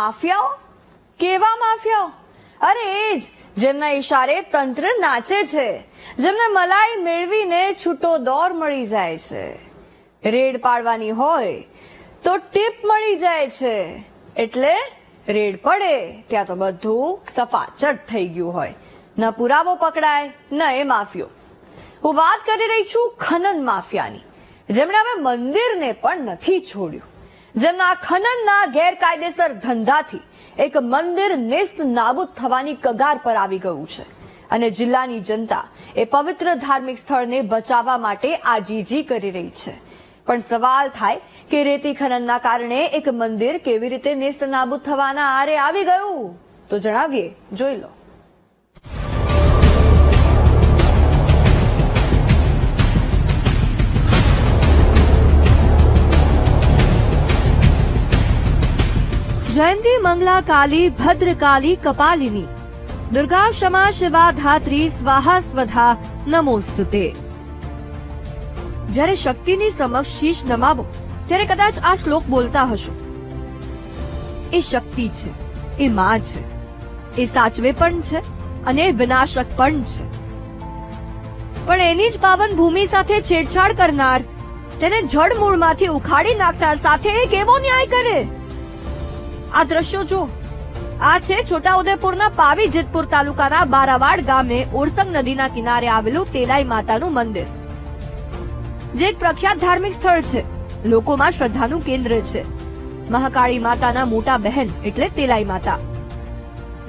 માફિયાઓ? કેવા માફિયાઓ? અરે એ જ જેમના ઈશારે તંત્ર નાચે છે, જેમને મલાઈ મેળવીને છૂટો દોર મળી જાય છે. રેડ પાડવાની હોય તો ટીપ મળી જાય છે, એટલે રેડ પડે ત્યાં તો બધું સફાચટ થઈ ગયું હોય. ન પુરાવો પકડાય ન એ માફિયો. હું વાત કરી રહી છું ખનન માફિયાની, જેમણે હવે મંદિરને પણ નથી છોડ્યું. જેમના ખનનના ગેરકાયદેસર ધંધાથી એક મંદિર નેસ્ત નાબૂદ થવાની કગાર પર આવી ગયું છે અને જિલ્લાની જનતા એ પવિત્ર ધાર્મિક સ્થળને બચાવવા માટે આજીજી કરી રહી છે. પણ સવાલ થાય કે રેતી ખનનના કારણે એક મંદિર કેવી રીતે નેસ્ત નાબૂદ થવાના આરે આવી ગયું? તો જણાવીએ, જોઈ લો. जयंती मंगला काली भद्रकाली कपालिनी दुर्गा क्षमा शिवा धात्री स्वाहा स्वधा नमोस्तुते. જ્યારે શક્તિની સમક્ષ શીશ નમાવો ત્યારે કદાચ આ શ્લોક બોલતા હશો. એ શક્તિ છે, એ માં છે, એ સાચવે પણ છે અને વિનાશક પણ છે. પણ એની જ પાવન ભૂમિ સાથે છેડછાડ કરનાર, તેને જડમૂળમાંથી ઉખાડી નાખનાર સાથે કેવો ન્યાય કરે? આ દ્રશ્યો જો. આ છે છોટાઉદેપુરના પાવી જેતપુર તાલુકાના બારાવાડ ગામે ઓરસંગ નદીના કિનારે આવેલું તેલાઈ માતાનું મંદિર, જે એક પ્રખ્યાત ધાર્મિક સ્થળ છે, લોકોમાં શ્રદ્ધાનું કેન્દ્ર છે. મહાકાળી માતાના મોટા બહેન એટલે તેલાઈ માતા.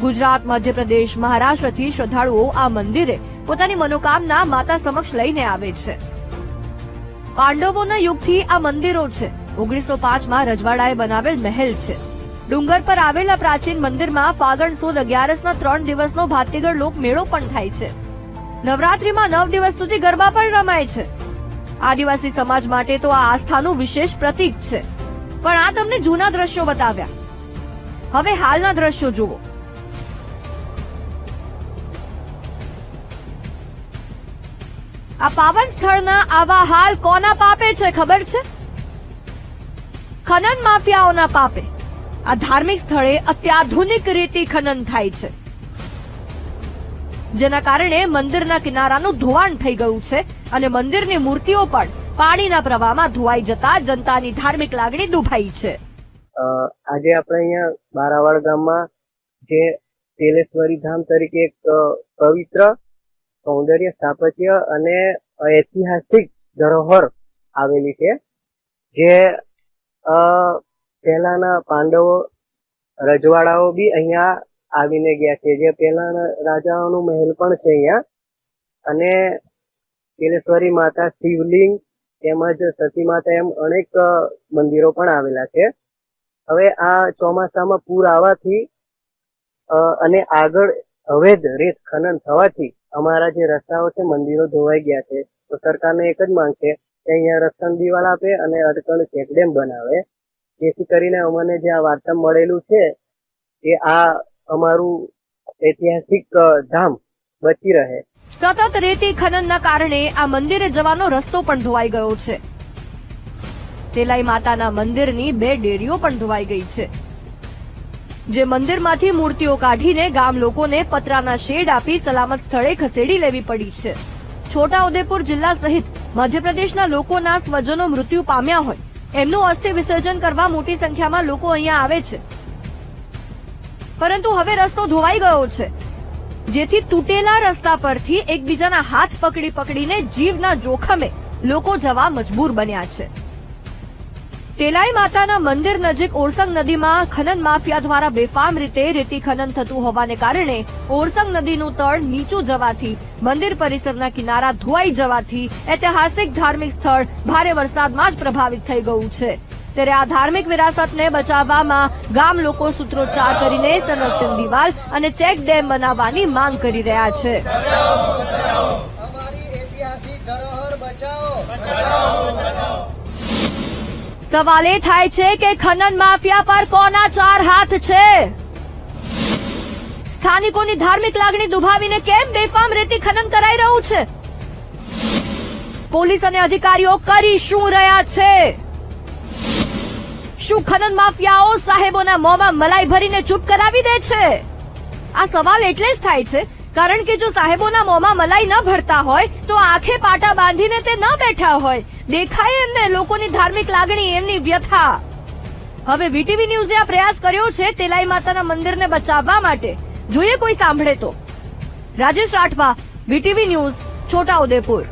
ગુજરાત, મધ્યપ્રદેશ, મહારાષ્ટ્રથી શ્રદ્ધાળુઓ આ મંદિરે પોતાની મનોકામના માતા સમક્ષ લઈને આવે છે. પાંડવોના યુગથી આ મંદિરો છે. 1905માં રજવાડાએ બનાવેલ મહેલ છે. ડુંગર પર આવેલા પ્રાચીન મંદિરમાં ફાગણ સુદ 11ના 3 દિવસનો ભાતીગળ લોક મેળો પણ થાય છે. નવરાત્રીમાં 9 દિવસ સુધી ગરબા પણ રમાય છે. આદિવાસી સમાજ માટે તો આ આસ્થાનું વિશેષ પ્રતીક છે. પણ આ તમને જૂના દ્રશ્યો બતાવ્યા. હવે હાલના દ્રશ્યો જુઓ. આ પાવન સ્થળના આવા હાલ કોના પાપે છે ખબર છે? ખનન માફિયાઓના પાપે. આ ધાર્મિક સ્થળે અત્યાધુનિક રીતે ખનન થાય છે, જેના કારણે મંદિરના કિનારાનું ધોવાણ થઈ ગયું છે અને મંદિરની મૂર્તિઓ પણ પાણીના પ્રવાહમાં ધોવાઈ જતા જનતાની ધાર્મિક લાગણી દુભાઈ છે. આજે આપણે અહીંયા બારાવાડ ગામમાં જે તેલેશ્વરી ધામ તરીકે એક પવિત્ર સૌંદર્ય સ્થાપત્ય અને ઐતિહાસિક ધરોહર આવેલી છે, જે પહેલાના પાંડવો રજવાડાઓ બી અહીંયા આવીને ગયા છે. જે પહેલાના રાજાઓનું મહેલ પણ છે અહીંયા. અને તેલેશ્વરી માતા, શિવલિંગ તેમજ સતી માતા એમ અનેક મંદિરો પણ આવેલા છે. હવે આ ચોમાસામાં પૂર આવવાથી અને આગળ અવૈધ રેત ખનન થવાથી અમારા જે રસ્તાઓ છે, મંદિરો ધોવાઈ ગયા છે. તો સરકારને એક જ માંગ છે કે અહીંયા રસ્તન દિવાલ આપે અને અડકણ ચેકડેમ બનાવે, જેથી કરીને અમને જે આ વારસા મળેલું છે એ આ અમારું ઐતિહાસિક ધામ બચી રહે. સતત રેતી ખનનના કારણે આ મંદિરે જવાનો રસ્તો પણ ધોવાઈ ગયો છે. તેલાઈ માતાના મંદિરની 2 ડેરીઓ પણ ધોવાઈ ગઈ છે, જે મંદિરમાંથી મૂર્તિઓ કાઢીને ગામ લોકોને પતરાના શેડ આપી સલામત સ્થળે ખસેડી લેવી પડી છે. છોટાઉદેપુર જિલ્લા સહિત મધ્યપ્રદેશના લોકોના સ્વજનો મૃત્યુ પામ્યા હોય, એમનું અસ્થિ વિસર્જન કરવા મોટી સંખ્યામાં લોકો અહીંયા આવે છે. પરંતુ હવે રસ્તો ધોવાઈ ગયો છે, જેથી તૂટેલા રસ્તા પરથી એકબીજાના હાથ પકડી પકડીને જીવના જોખમે લોકો જવા મજબૂર બન્યા છે. તેલાઈ માતાના મંદિર નજીક ઓરસંગ નદીમાં ખનન માફિયા દ્વારા બેફામ રીતે રેતી ખનન થતું હોવાને કારણે ઓરસંગ નદીનું તળ નીચું જવાથી મંદિર પરિસરના કિનારા ધોવાઈ જવાથી ઐતિહાસિક ધાર્મિક સ્થળ ભારે વરસાદમાં જ પ્રભાવિત થઈ ગયું છે. ત્યારે આ ધાર્મિક વિરાસતને બચાવવામાં ગામ લોકો સૂત્રોચ્ચાર કરીને સંરક્ષણ દિવાલ અને ચેક ડેમ બનાવવાની માંગ કરી રહ્યા છે. સવાલ એ થાય છે કે ખનન માફિયા પર કોના 4 હાથ છે? સ્થાનિકોની ધાર્મિક લાગણી દુભાવીને કેમ બેફામ રેતી ખનન કરાઈ રહ્યું છે? પોલીસ અને અધિકારીઓ કરી શું રહ્યા છે? શું ખનન માફિયાઓ સાહેબોના મોંમાં મલાઈ ભરીને ચૂપ કરાવી દે છે? આ સવાલ એટલે જ થાય છે કારણ કે જો સાહેબોના મોંમાં મલાઈ ન ભરતા હોય તો આંખે પાટા બાંધીને તે ન બેઠા હોય. દેખાય એમને લોકોની ધાર્મિક લાગણી, એમની વ્યથા. હવે વીટીવી ન્યૂઝે આ પ્રયાસ કર્યો છે તેલાઈ માતાના મંદિરને બચાવવા માટે. જોઈએ કોઈ સાંભળે તો. Rajesh Rathwa, VTV news, Chhota Udepur.